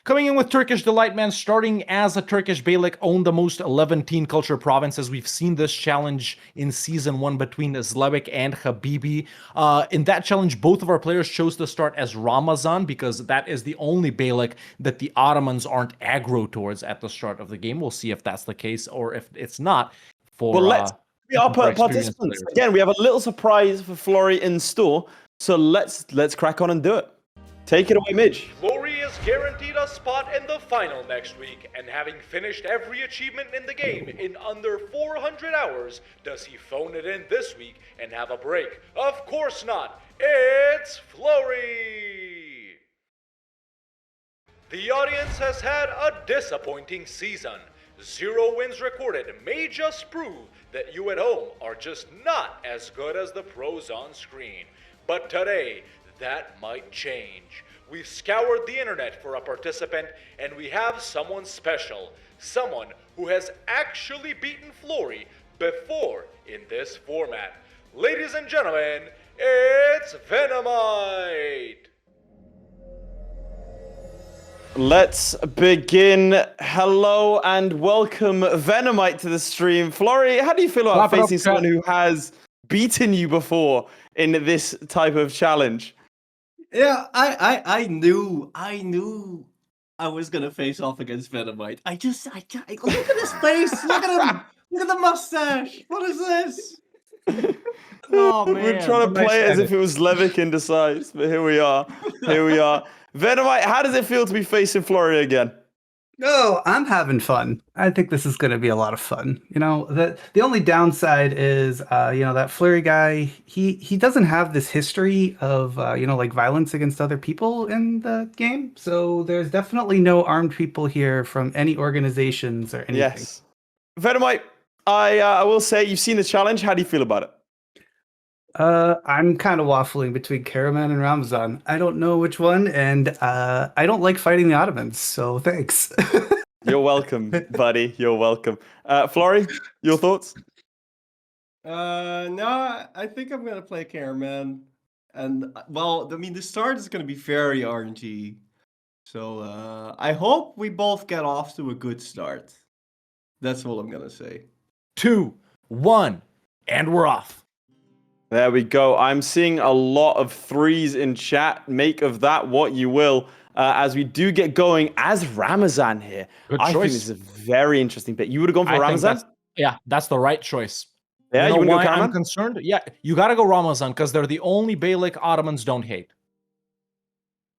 Coming in with Turkish Delight, man, starting as a Turkish Beylik, owned the most Levantine culture provinces. We've seen this challenge in Season 1 between Zlewikk and Habibi. In that challenge, both of our players chose to start as Ramazan because that is the only Beylik that the Ottomans aren't aggro towards at the start of the game. We'll see if that's the case or if it's not. Well, let's be our participants. Players. Again, we have a little surprise for Florry in store, so let's crack on and do it. Take it away, Midge. Florry is guaranteed a spot in the final next week, and having finished every achievement in the game in under 400 hours, does he phone it in this week and have a break? Of course not. It's Florry! The audience has had a disappointing season. 0 wins recorded may just prove that you at home are just not as good as the pros on screen. But today, that might change. We've scoured the internet for a participant, and we have someone special. Someone who has actually beaten Florry before in this format. Ladies and gentlemen, it's Venomite! Let's begin. Hello and welcome, Venomite, to the stream. Florry, how do you feel about facing someone who has beaten you before in this type of challenge? Yeah, I knew I was gonna face off against Venomite. I look at his face, look at him, look at the mustache. What is this? Oh man, we're trying to play it as if it was Zlewikk in Decides, but here we are. Here we are. Venomite, how does it feel to be facing Florry again? No, I'm having fun. I think this is going to be a lot of fun. You know, the only downside is, that Flurry guy, he doesn't have this history of, like violence against other people in the game. So there's definitely no armed people here from any organizations or anything. Yes. Venomite, I will say, you've seen the challenge. How do you feel about it? I'm kind of waffling between Karaman and Ramazan. I don't know which one, and I don't like fighting the Ottomans, so thanks. You're welcome, buddy. You're welcome. Florry, your thoughts? No, I think I'm gonna play Karaman, and well, I mean, the start is gonna be very RNG, so I hope we both get off to a good start. That's all I'm gonna say. 2, 1, and we're off. There we go. I'm seeing a lot of 3s in chat. Make of that what you will. As we do get going as Ramazan here. I think this is a very interesting pick. You would have gone for Ramazan? That's the right choice. Yeah, you know wouldn't why go Karaman? I'm concerned? Yeah, you got to go Ramazan because they're the only Beylik Ottomans don't hate.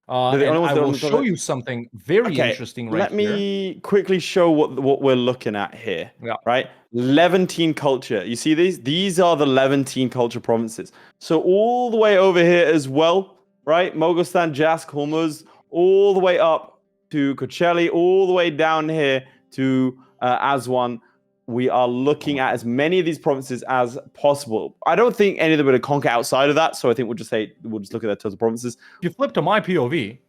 And I will show you something very interesting right here. Let me quickly show what we're looking at here. Yeah. Right? Levantine culture. You see these? These are the Levantine culture provinces. So all the way over here as well, right? Mogostan, Jask, Hormuz, all the way up to Kocheli, all the way down here to Aswan. We are looking at as many of these provinces as possible. I don't think any of them are going to conquer outside of that, so I think we'll just look at their total provinces. If you flip to my POV,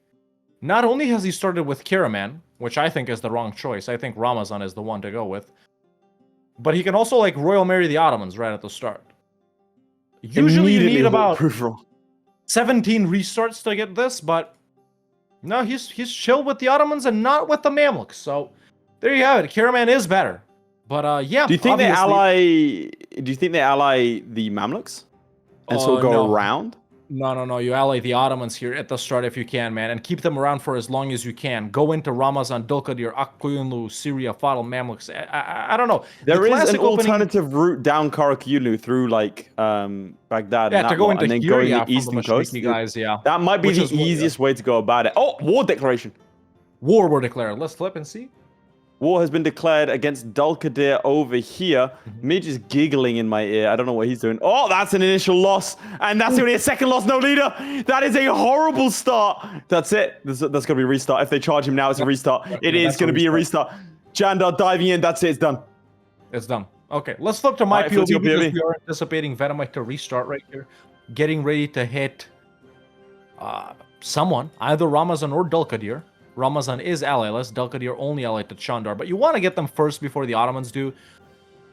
not only has he started with Karaman, which I think is the wrong choice, I think Ramazan is the one to go with, but he can also like Royal Marry the Ottomans right at the start. Usually you need about 17 restarts to get this, but no, he's chill with the Ottomans and not with the Mamluks. So there you have it. Karaman is better. But yeah, do you think they ally the Mamluks and sort of go around? No. You ally the Ottomans here at the start if you can, man, and keep them around for as long as you can. Go into Ramazan, Dulkadir, Akkuyunlu, Syria, Fadl, Mamluks. I don't know. There is an alternative route down Karakuyunlu through like Baghdad. Yeah, to go into then here, going the eastern coast. Guys, yeah. That might be the easiest way to go about it. Oh, war declaration. War were declared. Let's flip and see. War has been declared against Dulkadir over here. Midge is giggling in my ear. I don't know what he's doing. Oh, that's an initial loss. And that's only a second loss, no leader. That is a horrible start. That's it. That's going to be a restart. If they charge him now, it's a restart. It is going to be a restart. Jandar diving in. That's it. It's done. It's done. Okay, let's flip to my POV because we are anticipating Venomite to restart right here. Getting ready to hit someone, either Ramazan or Dulkadir. Ramazan is allyless, Dulkadir only allied to Chandar, but you want to get them first before the Ottomans do.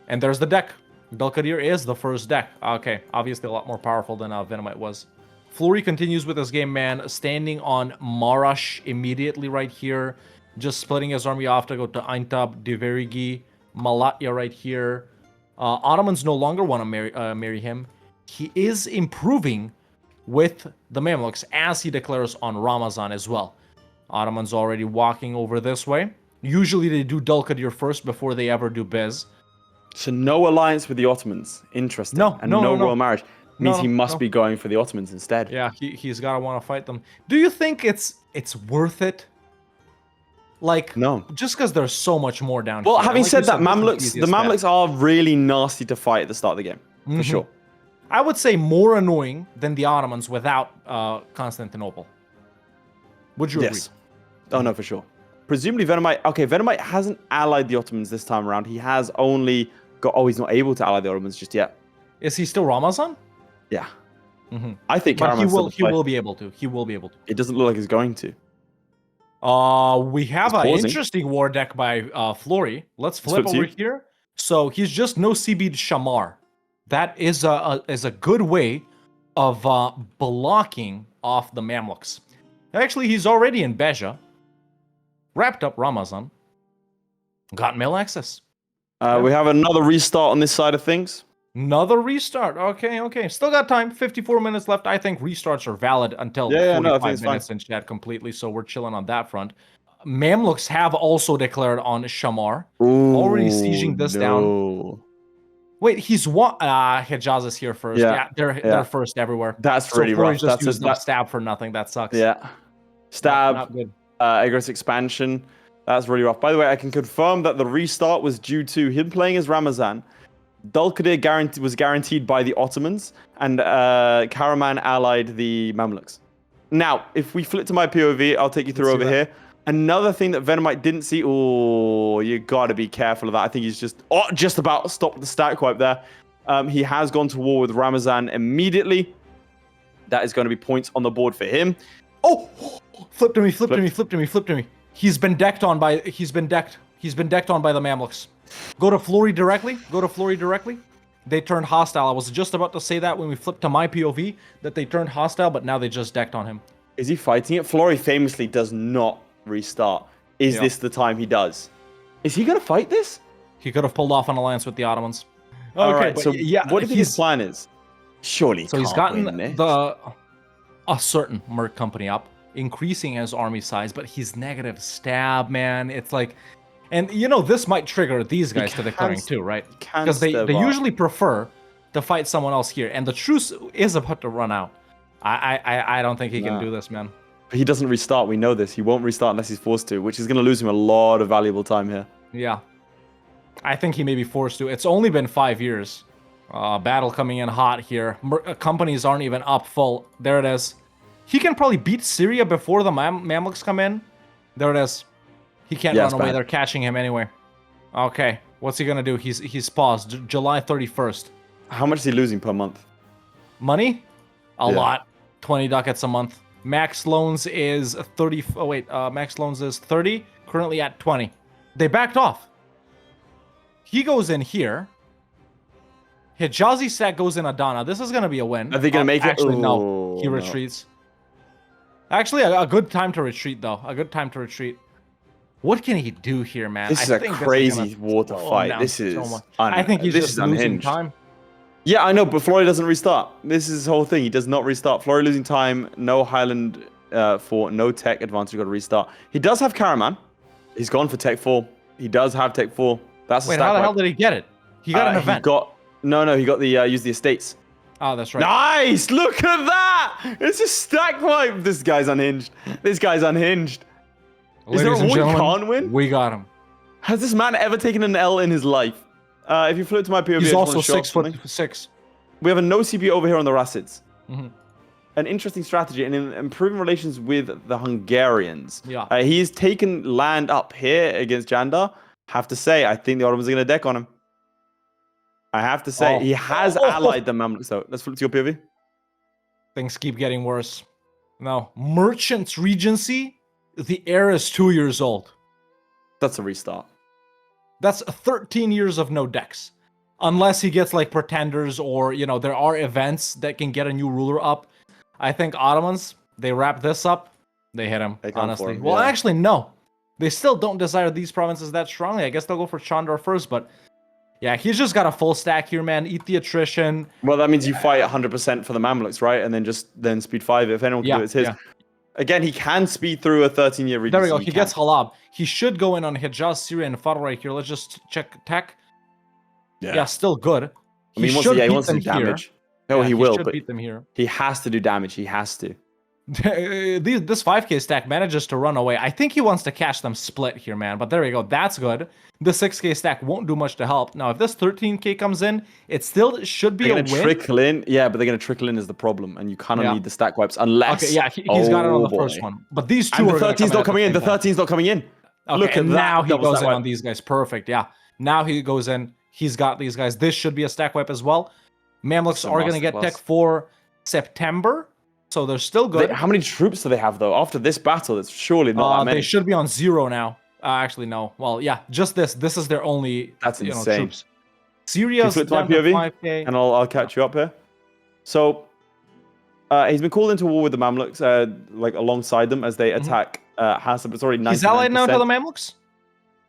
And there's the deck. Dulkadir is the first deck. Okay, obviously a lot more powerful than Venomite was. Flurry continues with his game, man, standing on Marash immediately right here, just splitting his army off to go to Aintab, Diverigi, Malatya right here. Ottomans no longer want to marry him. He is improving with the Mamluks as he declares on Ramazan as well. Ottomans already walking over this way. Usually they do Dulkadir first before they ever do Biz. So no alliance with the Ottomans. Interesting. No, and no, no no, no. royal marriage. Means No, he must no. be going for the Ottomans instead. Yeah, he's gotta want to fight them. Do you think it's worth it? Like, No. just because there's so much more down Well, here. having Like said you that, this is Mamluks, the easiest bet. Mamluks are really nasty to fight at the start of the game. For Mhm. sure. I would say more annoying than the Ottomans without Constantinople. Would you Yes. Oh, no, for sure. Presumably Venomite. Okay, Venomite hasn't allied the Ottomans this time around. He has only got. Oh, he's not able to ally the Ottomans just yet. agree? Is he still Ramazan? Yeah. Mm-hmm. I think But he Karaman's will. still He the will be able to. He will be able to. It doesn't look like he's going to. We have He's an pausing. interesting war deck by Flurry. Let's flip flip to over you. here. So he's just no CB'd Shamar. That is a good way of blocking off the Mamluks. Actually, he's already in Beja. Wrapped up Ramazan. Got mail access. We have another restart on this side of things. Another restart. Okay. Still got time. 54 minutes left. I think restarts are valid until Yeah, 45 no, I think it's minutes in chat completely, so we're chilling on that front. Mamluks have also declared on Shamar. Already sieging this down. Wait, he's what? Hijaz is here first. Yeah, Yeah, they're first everywhere. That's So really Flurry rough. just That's used up stab for nothing. That sucks. yeah. Stab, Not good. aggressive expansion. That's really rough. By the way, I can confirm that the restart was due to him playing as Ramazan. Dulkadir was guaranteed by the Ottomans, and Karaman allied the Mamluks. Now, if we flip to my POV, I'll take you through see over that. here. Another thing that Venomite didn't see. Oh, you gotta be careful of that. I think he's just about stopped the stack wipe there. He has gone to war with Ramazan immediately. That is going to be points on the board for him. Oh, flip to me. He's been decked on by the Mamluks. Go to Flurry directly. They turned hostile. I was just about to say that when we flipped to my POV that they turned hostile, but now they just decked on him. Is he fighting it? Flurry famously does not restart. Is Yeah. this the time he does? Is he going to fight this? He could have pulled off an alliance with the Ottomans. All right, but so yeah, what do you think his plan is? Surely So he's can't gotten win this. a certain merc company up, increasing his army size, but he's negative stab, man. It's like, and this might trigger these guys to declaring can- too, right? can Because they step up. usually prefer to fight someone else here, and the truce is about to run out. I don't think he can Nah. do this, man. He doesn't restart. We know this. He won't restart unless he's forced to, which is going to lose him a lot of valuable time here. Yeah. I think he may be forced to. It's only been 5 years. Battle coming in hot here. Companies aren't even up full. There it is. He can probably beat Syria before the Mamluks come in. There it is. He can't Yeah, run it's away. bad. They're catching him anyway. Okay. What's he gonna do? He's paused. July 31st. How much is he losing per month? Money? A Yeah. lot. 20 ducats a month. Max loans is 30. Oh wait, max loans is 30. Currently at 20. They backed off. He goes in here. Hijazi Sack goes in Adana. This is gonna be a win. Are they going to make it? Actually, no. Oh, He no. retreats. Actually, a good time to retreat, though. A good time to retreat. What can he do here, man? This is I a think crazy gonna war to slow him fight. down This so is much. I think he's this just is losing unhinged. time. Yeah, I know, but Florry doesn't restart. This is his whole thing. He does not restart. Florry losing time. No Highland fort. No tech advantage. Got to restart. He does have Karaman. He's gone for tech 4. He does have tech 4. That's Wait, a stack how the wipe. hell did he get it? He got an event. He got the use the estates. Oh, that's right. Nice! Look at that! It's a stack wipe. This guy's unhinged. Is there a Ladies war and he gentlemen, can't win? We got him. Has this man ever taken an L in his life? If you flip to my POV, I He's just also wanna show 6'6". We have a no CP over here on the Rassids. Mhm. An interesting strategy and in improving relations with the Hungarians. Yeah. He's taken land up here against Jandar. Have to say, I think the Ottomans are going to deck on him. I have to say, Oh. he has allied the Mamluks. So let's flip to your POV. Things keep getting worse. Now, Merchant's Regency, the heir is 2 years old. That's a restart. That's 13 years of no decks. Unless he gets like Pretenders or, there are events that can get a new ruler up. I think Ottomans, they wrap this up, they hit him, They come for honestly. him, Well, yeah. actually, no. They still don't desire these provinces that strongly. I guess they'll go for Chandra first, but yeah, he's just got a full stack here, man. Eat the attrition. Well, that means you fight 100% for the Mamluks, right? And then speed 5 it. If anyone can do it, it's his. Yeah. Again, he can speed through a 13-year Regency. There we go. He gets Halab. He should go in on Hijaz, Syria, and Fadl right here. Let's just check tech. Yeah, still good. I mean, he wants to do damage. No, he will, should but beat them here. he has to do damage. He has to. This 5k stack manages to run away. I think he wants to catch them split here, man. But there we go. That's good. The 6k stack won't do much to help. Now, if this 13k comes in, it still should be They're a gonna win. trickle in. Yeah, but they're going to trickle in is the problem. And you kind of need the stack wipes unless... Okay, yeah, he's got it on the first one. But these two and the are 13's not coming in. The 13's not coming in. Okay, Look at and that. now he Double goes stack in wipe. on these guys. Perfect, yeah. Now he goes in. He's got these guys. This should be a stack wipe as well. Mamluks are going to get tech for September. So they're still good. How many troops do they have, though? After this battle, it's surely not that many. They should be on 0 now. Actually, no. Well, yeah, just this. This is their only insane. troops. Syria's Flip to my down to POV, 5k. and I'll catch you up here. So, he's been called into war with the Mamluks, like alongside them as they attack Hassan. It's already 99%. He's allied now to the Mamluks?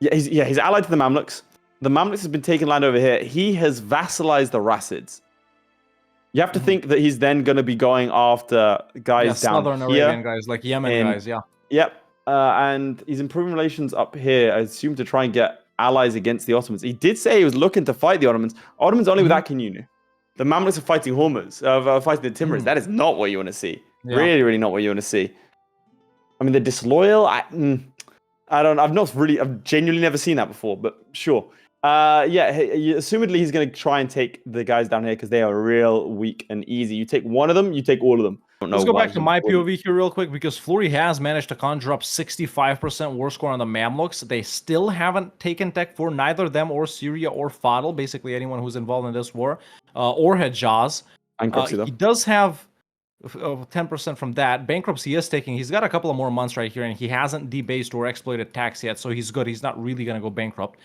Yeah, he's allied to the Mamluks. The Mamluks has been taking land over here. He has vassalized the Rassids. You have to think that he's then going to be going after guys down Southern here. Arabian guys, like Yemen guys, yeah. Yep. And he's improving relations up here, I assume, to try and get allies against the Ottomans. He did say he was looking to fight the Ottomans. Ottomans only with Akinunu. The Mamluks are fighting Hormuz, fighting the Timurids. That is not what you want to see. Yeah. Really, really not what you want to see. I mean, they're disloyal. I've genuinely never seen that before, but sure. Assumedly he's going to try and take the guys down here because they are real weak and easy. You take one of them, you take all of them. Let's go back to my POV here real quick because Flurry has managed to conjure up 65% war score on the Mamluks. They still haven't taken tech for neither them or Syria or Fadl, basically anyone who's involved in this war, or Hejaz. He does have 10% from that. Bankruptcy is taking. He's got a couple of more months right here, and he hasn't debased or exploited tax yet, so he's good. He's not really going to go bankrupt.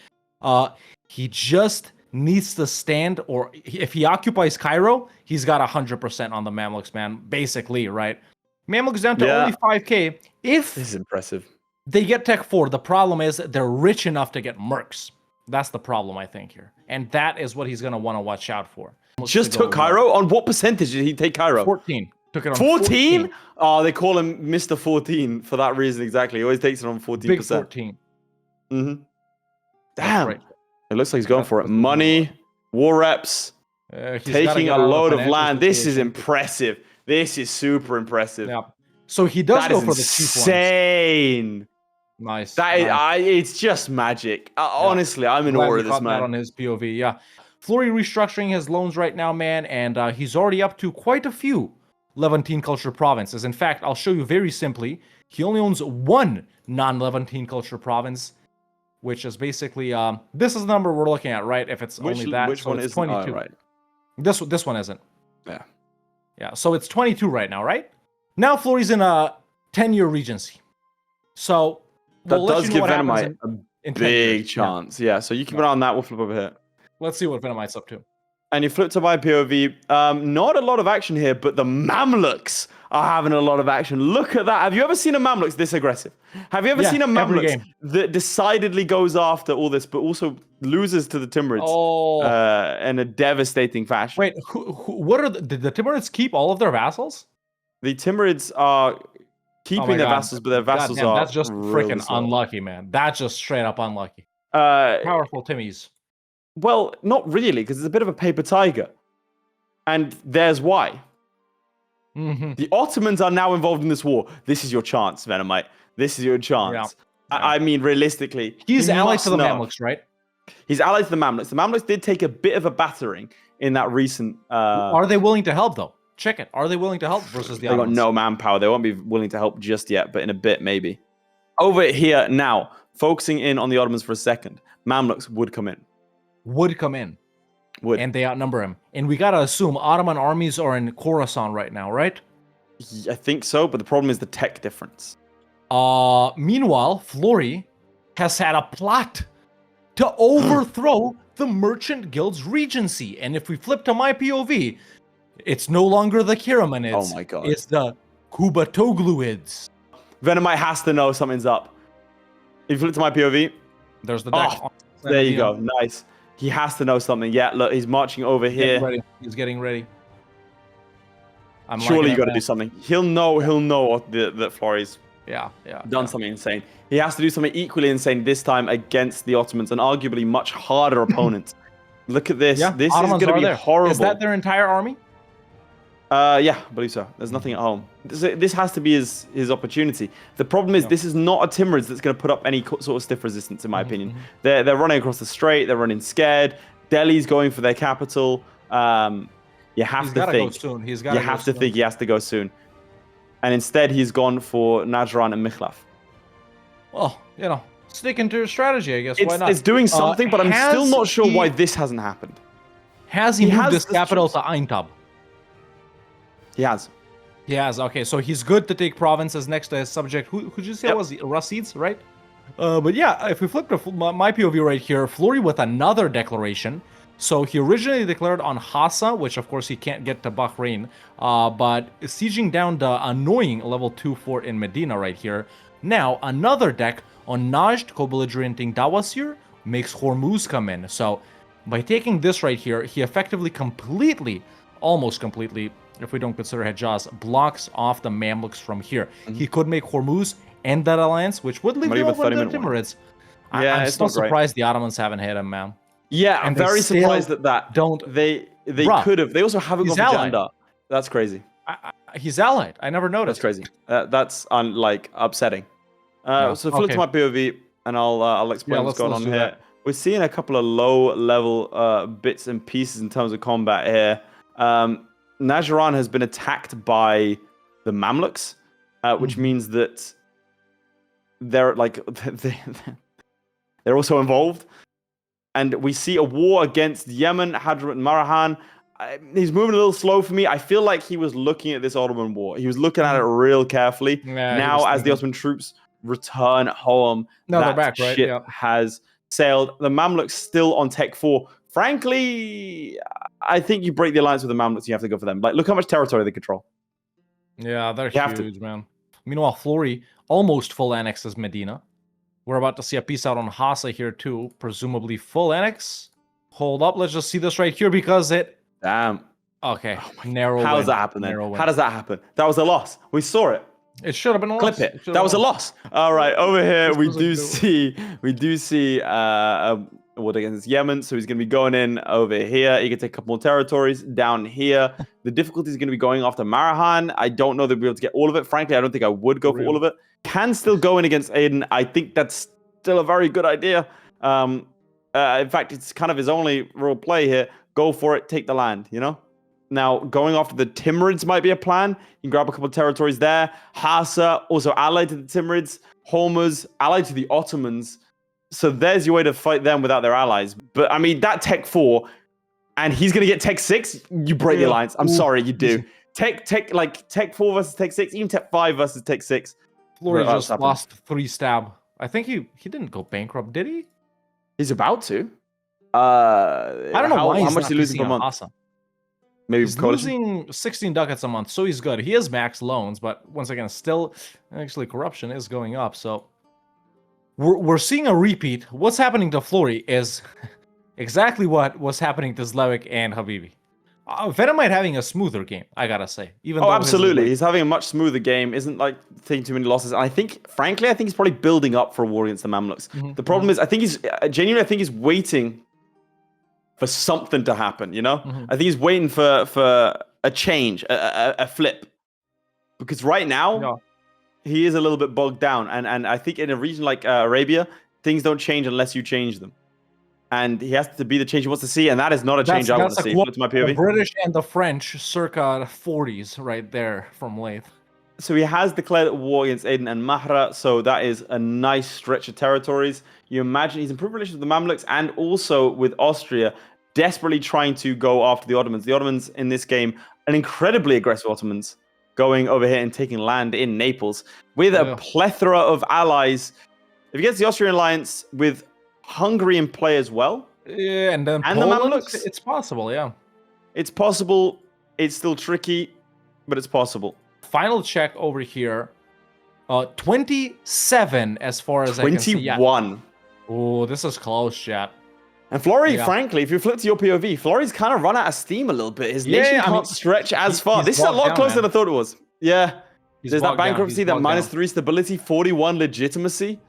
He just needs to stand, or if he occupies Cairo, he's got 100% on the Mamluks, man. Basically, right? Mamluks down to only 5k. If this is impressive, they get tech 4. The problem is they're rich enough to get mercs. That's the problem, I think, here, and that is what he's gonna want to watch out for. Just took Cairo. On what percentage did he take Cairo? 14. Took it on 14. Oh, they call him Mr. 14 for that reason exactly. He always takes it on 14%. Big 14. Mm-hmm. Damn. Right. It looks like he's going for it. Money, war reps, taking a load of land. This is impressive. This is super impressive. Yeah. So he does go for the cheap ones. Insane. Nice. It's just magic. Honestly, I'm in awe of this man. On his POV, yeah. Flurry restructuring his loans right now, man, and he's already up to quite a few Levantine culture provinces. In fact, I'll show you very simply. He only owns one non-Levantine culture province, which is basically this is the number we're looking at, right? If it's only that, which so one it's is 22. Right. This one isn't. Yeah. So it's 22 right now, right? Now Flurry's in a 10-year Regency. So that does give Venomite a big chance. Yeah. So you keep an eye on that. We'll flip over here. Let's see what Venomite's up to. And you flip to my POV. Not a lot of action here, but the Mamluks are having a lot of action. Look at that. Have you ever seen a Mamluks this aggressive? Have you ever seen a Mamluks that decidedly goes after all this, but also loses to the Timurids in a devastating fashion? Wait, what are did the Timurids keep all of their vassals? The Timurids are keeping their vassals, but their vassals are that's just freaking unlucky, man. That's just straight up unlucky. Powerful Timmies. Well, not really, because it's a bit of a paper tiger. And there's why. Mm-hmm. The Ottomans are now involved in this war. This is your chance, Venomite. This is your chance. Yeah. I mean, realistically. He's allied to the Mamluks, right? He's allied to the Mamluks. The Mamluks did take a bit of a battering in that recent... Are they willing to help, though? Check it. Are they willing to help versus the Ottomans? They got no manpower. They won't be willing to help just yet, but in a bit, maybe. Over here now, focusing in on the Ottomans for a second, Mamluks would come in. And they outnumber him. And we gotta assume Ottoman armies are in Khorasan right now, right? I think so, but the problem is the tech difference. Meanwhile, Flurry has had a plot to overthrow the Merchant Guild's Regency. And if we flip to my POV, It's no longer the Kiramanids. Oh my God. It's the Kubatogluids. Venomite has to know something's up. If you flip to my POV, There's the deck. oh, there you go. Nice. He has to know something. Yeah, look, he's marching over here. He's getting ready. I'm Surely liking you got to it, do something. He'll know that Florry's Yeah. done something insane. He has to do something equally insane this time against the Ottomans, an arguably much harder opponent. Look at this. Yeah, This Ottomans is going are to be there. horrible. Is that their entire army? Yeah, I believe so. There's nothing at home. This has to be his opportunity. The problem is this is not a Timurids that's going to put up any sort of stiff resistance, in my opinion. They're running across the strait. They're running scared. Delhi's going for their capital. You have to think. Go soon. You have to think he has to go soon. And instead, he's gone for Najran and Mikhlaf. Well, sticking to your strategy, I guess. Why not? It's doing something, but I'm still not sure why this hasn't happened. Has he moved his capital to Aintab? He has. He has. Okay, so he's good to take provinces next to his subject. Who did you say was Rasids, right? But yeah, if we flip to my POV right here, Florry with another declaration. So he originally declared on Hassa, which of course he can't get to Bahrain, but sieging down the annoying level 2 fort in Medina right here. Now, another deck on Najd, co-belligerenting Dawasir, makes Hormuz come in. So by taking this right here, he effectively almost completely, if we don't consider Hejaz, blocks off the Mamluks from here. He could make Hormuz end that alliance, which would leave the open to the Timurids. I'm still surprised the Ottomans haven't hit him, man. Yeah, I'm very surprised at that. They could have. They also haven't gone for Jandar. That's crazy. He's allied. I never noticed. That's crazy. That's upsetting. So flip to my POV, and I'll explain what's going on here. That. We're seeing a couple of low-level bits and pieces in terms of combat here. Najran has been attacked by the Mamluks, which means that they're they're also involved. And we see a war against Yemen, Hadramaut, and Marahan. He's moving a little slow for me. I feel like he was looking at this Ottoman war. He was looking at it real carefully. Now, as the Ottoman troops return home, they're back, right? Ship has sailed. The Mamluks still on Tech 4. Frankly, I think you break the alliance with the Mamluks, you have to go for them. Like, look how much territory they control. Yeah, they're huge, man. Meanwhile, Florry almost full annexes Medina. We're about to see a piece out on Hassa here too, presumably full annex. Hold up, let's just see this right here because it... Damn. Okay, narrow How win. does that happen then? Narrow win. How does that happen? That was a loss. We saw it. It should have been a loss. Clip it. That was a loss. All right, over here we do see what against Yemen. So he's going to be going in over here. He can take a couple more territories down here. The difficulty is going to be going after Marahan. I don't know that we'll be able to get all of it. Frankly, I don't think I would go for all of it. Can still go in against Aden. I think that's still a very good idea. In fact, it's kind of his only real play here. Go for it. Take the land, Now, going after the Timurids might be a plan. You can grab a couple of territories there. Hassa, also allied to the Timurids. Hormuz, allied to the Ottomans. So there's your way to fight them without their allies. But, I mean, that Tech 4, and he's going to get Tech 6, you break the alliance. I'm sorry, you do. Tech 4 versus Tech 6, even Tech 5 versus Tech 6. Florry just lost 3 stab. I think he didn't go bankrupt, did he? He's about to. I don't know why how much is he losing per month? Hassa. Maybe he's losing 16 ducats a month, so he's good. He has max loans, but once again, still, actually, corruption is going up. So we're seeing a repeat. What's happening to Florry is exactly what was happening to Zlewikk and Habibi. Venomite having a smoother game, I gotta say. Absolutely. He's having a much smoother game. Isn't taking too many losses. And I think, frankly, he's probably building up for a war against the Mamluks. The problem is, I think he's waiting for something to happen. I think he's waiting for a change, a flip, because right now he is a little bit bogged down. And I think in a region like Arabia, things don't change unless you change them. And he has to be the change he wants to see, and that is not a change I want to see. Flip to my POV. The British and the French circa 40s right there from Laith. So he has declared war against Aden and Mahra, so that is a nice stretch of territories. You imagine he's improved relations with the Mamluks and also with Austria, desperately trying to go after the Ottomans. The Ottomans in this game, an incredibly aggressive Ottomans, going over here and taking land in Naples with a plethora of allies. If he gets the Austrian alliance with Hungary in play as well. Yeah, and then Poland, the Mamluks. It's possible, yeah. It's possible. It's still tricky, but it's possible. Final check over here. 27 as far as I can see. Yeah. 21. Oh, this is close, chat. And Florry, Yeah. frankly, if you flip to your POV, Florry's kind of run out of steam a little bit. His Yeah, nation I can't mean, stretch as far. he's This is a bogged lot down, closer man. than I thought it was. Yeah. He's There's that bogged down, bankruptcy, he's that bogged minus down. 3 stability, 41 legitimacy.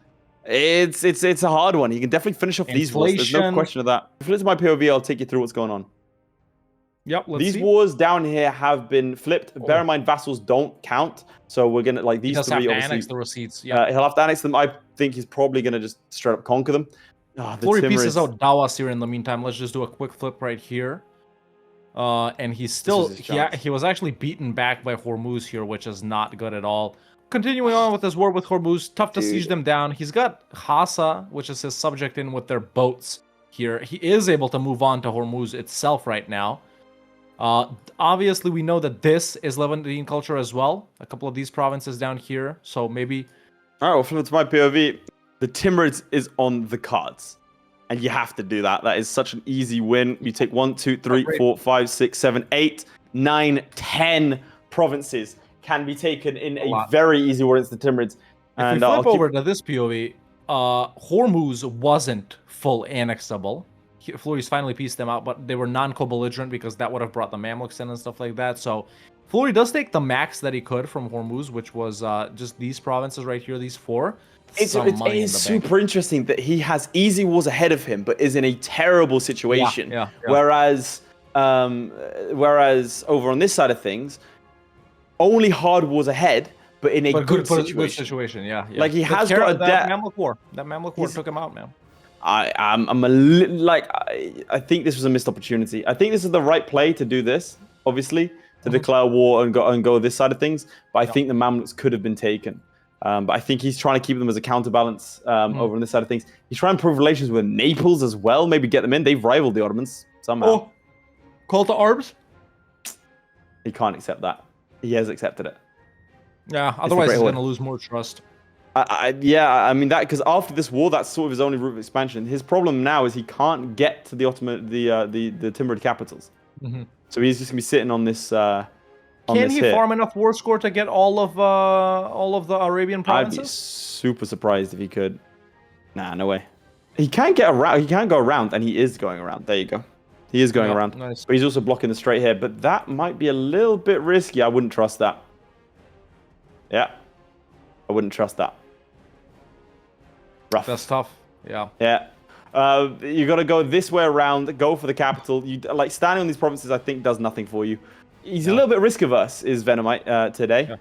It's a hard one. He can definitely finish off these wars. There's no Inflation. question of that. If you flip to my POV, I'll take you through what's going on. Yep, let's These see. wars down here have been flipped. Bear in mind, vassals don't count. So we're going to, like, He these does have three, to obviously. annex the receipts. Yeah. He'll have to annex them. I think he's probably going to just straight up conquer them. The Florry Timur pieces is- out Dawas here in the meantime. Let's just do a quick flip right here. And he's still, was his chance. he was actually beaten back by Hormuz here, which is not good at all. Continuing on with his war with Hormuz, tough to siege them down. He's got Hassa, which is his subject in with their boats here. He is able to move on to Hormuz itself right now. Obviously, we know that this is Levantine culture as well. A couple of these provinces down here. So maybe... All right, well, flip to my POV. The Timurids is on the cards. And you have to do that. That is such an easy win. You take 1, 2, 3, 4, 5, 6, 7, 8, 9, 10 provinces can be taken in a very easy war against the Timurids. If we flip over to this POV, Hormuz wasn't full annexable. Florry's finally pieced them out, but they were non-co-belligerent because that would have brought the Mamluks in and stuff like that. So Florry does take the max that he could from Hormuz, which was just these provinces right here, these 4. It's Some money in the bank. super interesting that he has easy wars ahead of him, but is in a terrible situation. Yeah. Whereas over on this side of things, only hard wars ahead, but in a good situation. Yeah. Like, he has got a debt. That Mamluk war took him out, man. I'm I think this was a missed opportunity. I think this is the right play to do this, obviously, to declare war and go this side of things. But I think the Mamluks could have been taken. But I think he's trying to keep them as a counterbalance over on this side of things. He's trying to improve relations with Naples as well. Maybe get them in. They've rivaled the Ottomans somehow. Oh, call to arms? He can't accept that. He has accepted it. Yeah, otherwise he's great going to lose more trust. I mean that because after this war, that's sort of his only route of expansion. His problem now is he can't get to the Ottoman, the Timurid capitals. So he's just gonna be sitting on this. Can he farm enough war score to get all of the Arabian I'd be provinces? super surprised if he could. Nah, no way. He can get around. He can go around, and he is going around. There you go. He is going around. Nice. But he's also blocking the straight here. But that might be a little bit risky. I wouldn't trust that. Yeah, I wouldn't trust that. Rough. That's tough. Yeah. Yeah. You got to go this way around, go for the capital. You like standing on these provinces, I think, does nothing for you. He's a little bit risk averse, is Venomite today.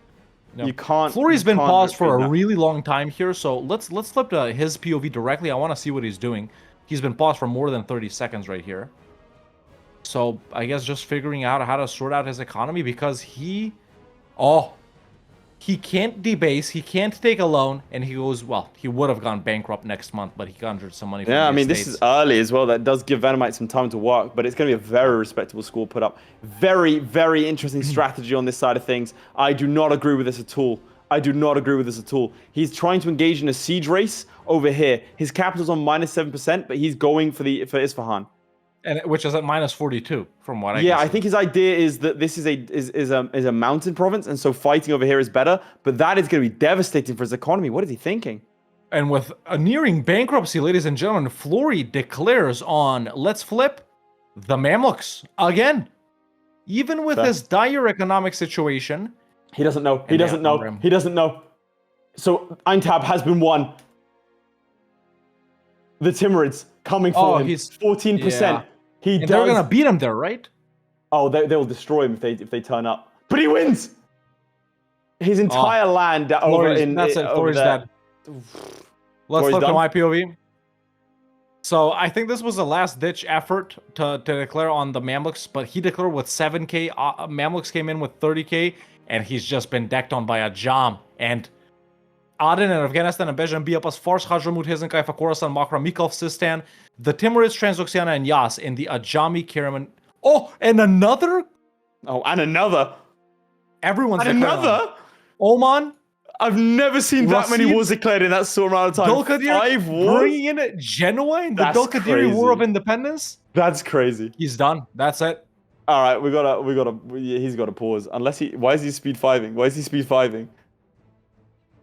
Yeah. You can't. Florry's been can't paused for retreat a now. really long time here, so let's flip to his POV directly. I want to see what he's doing. He's been paused for more than 30 seconds right here. So I guess just figuring out how to sort out his economy because he can't debase, he can't take a loan, and he goes, well, he would have gone bankrupt next month, but he conjured some money from Yeah, the I mean, this estates. is early as well. That does give Venomite some time to work, but it's going to be a very respectable score put up. Very, very interesting strategy on this side of things. I do not agree with this at all. I do not agree with this at all. He's trying to engage in a siege race over here. His capital's on -7%, but he's going for Isfahan. And which is at -42 from what I Yeah, can I see. think his idea is that this is a mountain province, and so fighting over here is better. But that is going to be devastating for his economy. What is he thinking? And with a nearing bankruptcy, ladies and gentlemen, Florry declares on let's flip the Mamluks again. Even with his dire economic situation. He doesn't know. He And doesn't now know. Amram. He doesn't know. So Aintab has been won. The Timurids coming for him. he's 14%. He And does. they're gonna beat him there, right? Oh, they'll destroy him if they turn up. But he wins. His entire land over in that's it. over Florry's there. dead. Let's Florry's flip to done? my POV. So I think this was a last-ditch effort to declare on the Mamluks, but he declared with 7k. Mamluks came in with 30k, and he's just been decked on by a Jam. And Aden and Afghanistan and Bejan Biapas, Fars, Hajramut, Hizenkai, Khorasan, Makra, Mikov, Sistan, the Timurids, Transoxiana, and Yas in the Ajami, Karaman. Oh, and another? Oh, and another. Everyone's And declaring another. Oman, I've never seen that many Rashid, wars declared in that short amount of time. Dulkadir, 5 wars? bringing in Genoa in the That's Dulkadiri War of crazy. Independence. That's crazy. He's done. That's it. All right, he's got to pause. Why is he speed 5ing? Why is he speed 5ing?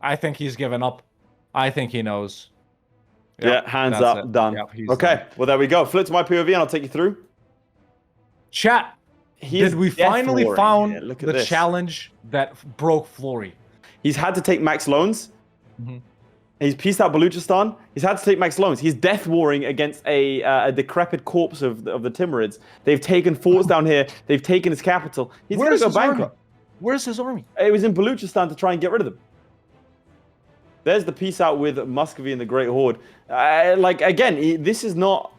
I think he's given up. I think he knows. Yeah, hands up, done. Yep, he's Okay, done. well, there we go. Flip to my POV and I'll take you through. Chat. Did we finally found the this. challenge that broke Flory? He's had to take max loans. Mm-hmm. He's pieced out Baluchistan. He's had to take max loans. He's death warring against a decrepit corpse of the Timurids. They've taken forts down here. They've taken his capital. He's going to go bankrupt. Army? Where's his army? It was in Baluchistan to try and get rid of them. There's the peace out with Muscovy and the Great Horde. This is not...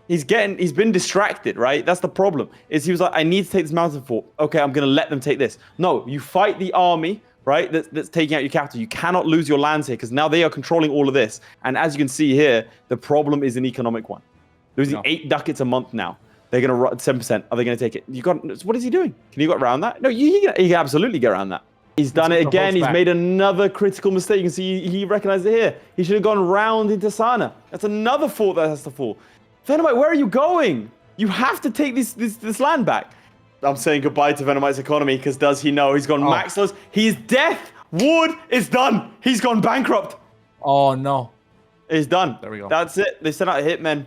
He's been distracted, right? That's the problem. He was like, I need to take this mountain fort. Okay, I'm going to let them take this. No, you fight the army, right? That's taking out your capital. You cannot lose your lands here because now they are controlling all of this. And as you can see here, the problem is an economic one. Losing 8 ducats a month now. They're going to run 7%. Are they going to take it? What is he doing? Can you get around that? No, he can absolutely get around that. He's done it again. He's made another critical mistake. You can see he recognized it here. He should have gone round into Sana. That's another fort that has to fall. Venomite, where are you going? You have to take this land back. I'm saying goodbye to Venomite's economy because does he know he's gone maxless? He's death. Wood is done. He's gone bankrupt. Oh, no. It's done. There we go. That's it. They sent out hitmen.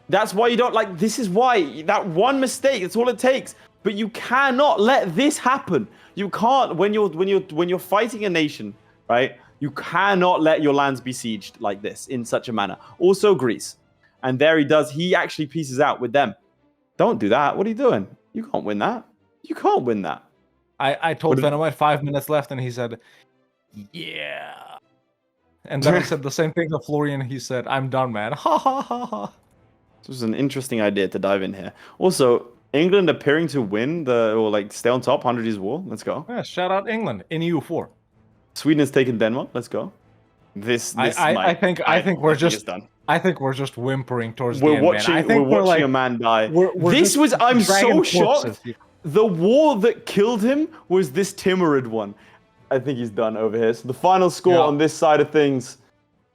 That's why you don't like. This is why that one mistake. That's all it takes. But you cannot let this happen. You can't when you're fighting a nation, right? You cannot let your lands be sieged like this in such a manner. Also Greece. And there he does. He actually pieces out with them. Don't do that. What are you doing? You can't win that. You can't win that. I told Venomite 5 minutes left, and he said, yeah. And then I said the same thing to Florian. He said, I'm done, man. Ha ha ha ha. This was an interesting idea to dive in here. Also, England appearing to win stay on top, 100 Years' War. Let's go. Yeah, shout out England in EU4. Sweden has taken Denmark. Let's go. I think we're just done. I think we're just whimpering towards we're the end, watching, man. I think we're watching like, a man die. we're I'm so corpses. shocked. The war that killed him was this Timurid one. I think he's done over here. So the final score on this side of things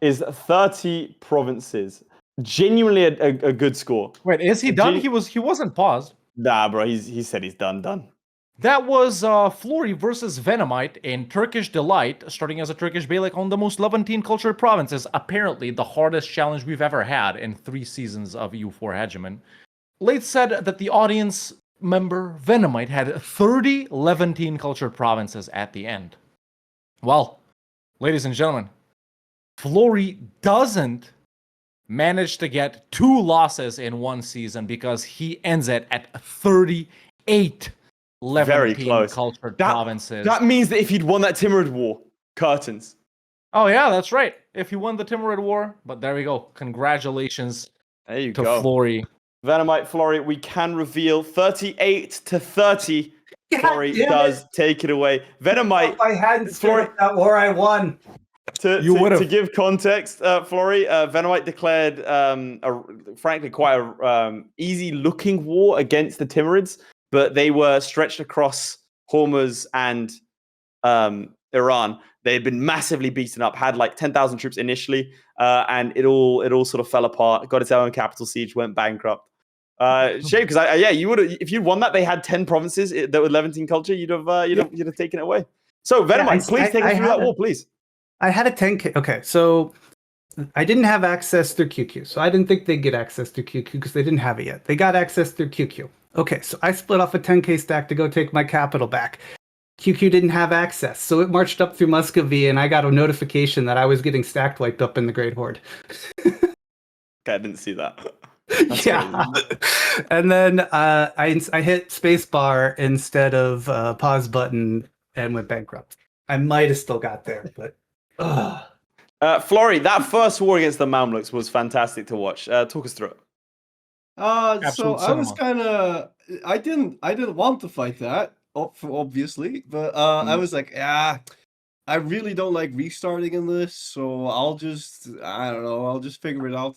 is 30 provinces. Genuinely a good score. Wait, is he done? He wasn't paused. Nah, bro. He said he's done. That was Flory versus Venomite in Turkish Delight, starting as a Turkish Beylik on the most Levantine cultured provinces. Apparently, the hardest challenge we've ever had in 3 seasons of EU4 Hegemon. Laith said that the audience member Venomite had 30 Levantine cultured provinces at the end. Well, ladies and gentlemen, Flory doesn't manage to get 2 losses in 1 season because he ends it at 38 Levantine cultured provinces. That means that if he'd won that Timurid war, curtains. Oh yeah, that's right. If he won the Timurid war, but there we go. Congratulations there you to go. Flory. Venomite Flory, we can reveal 38-30. Flory does take it away. Venomite. If I hadn't started that war, I won. To give context, Flory, Venomite declared frankly quite a easy-looking war against the Timurids, but they were stretched across Hormuz and Iran. They had been massively beaten up, had like 10,000 troops initially, and it all sort of fell apart. Got its own capital siege, went bankrupt. Shame, because you would have, if you'd won that, they had 10 provinces that were Levantine culture. You'd have taken it away. So Venomite, please take us through that war, please. I had a 10K. Okay, so I didn't have access through QQ, so I didn't think they'd get access through QQ because they didn't have it yet. They got access through QQ. Okay, so I split off a 10K stack to go take my capital back. QQ didn't have access, so it marched up through Muscovy, and I got a notification that I was getting stacked wiped up in the Great Horde. Okay, I didn't see that. Yeah, and then I hit spacebar instead of pause button and went bankrupt. I might have still got there, but. Flory, that first war against the Mamluks was fantastic to watch. Talk us through it. So I was kind of I didn't want to fight that obviously, but I was like, I really don't like restarting in this, so I'll just figure it out.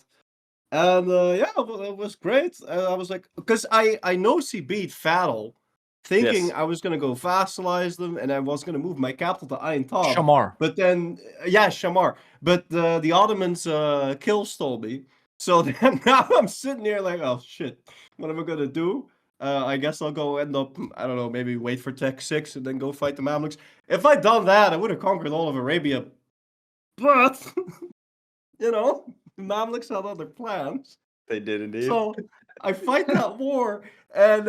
And it was great. I was like, because I know she beat Fatal, thinking I was gonna go vassalize them and I was gonna move my capital to Ain Top. Shamar. But then Shamar. But the Ottomans kill stole me. So then now I'm sitting here like, oh shit, what am I gonna do? I guess I'll go end up, I don't know, maybe wait for Tech 6 and then go fight the Mamluks. If I'd done that, I would have conquered all of Arabia. But, you know, the Mamluks had other plans. They did indeed. So I fight that war, and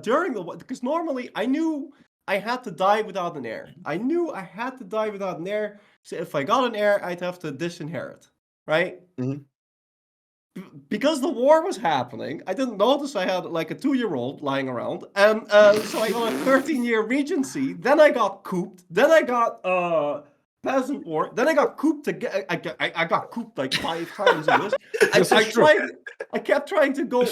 during the war, because normally I knew I had to die without an heir. I knew I had to die without an heir. So if I got an heir, I'd have to disinherit, right? Mhm. Because the war was happening, I didn't notice I had like a 2-year-old lying around, and so I got a 13-year regency. Then I got cooped. Then I got peasant war. Then I got cooped again. I got cooped like 5 times in this. I kept trying to go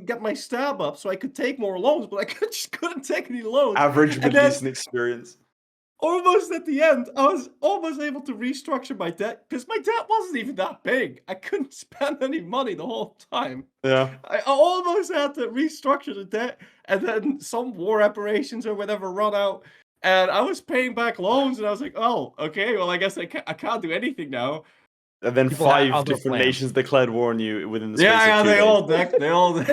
get my stab up so I could take more loans, but I just couldn't take any loans. Average And Middle then- Eastern experience. Almost at the end, I was almost able to restructure my debt because my debt wasn't even that big. I couldn't spend any money the whole time. Yeah. I almost had to restructure the debt, and then some war reparations or whatever run out, and I was paying back loans, and I was like, "Oh, okay, well, I guess I can't do anything now." And then People have 5 other different plans. nations declared war on you within the space Yeah, of 2 they days. all decked. They all.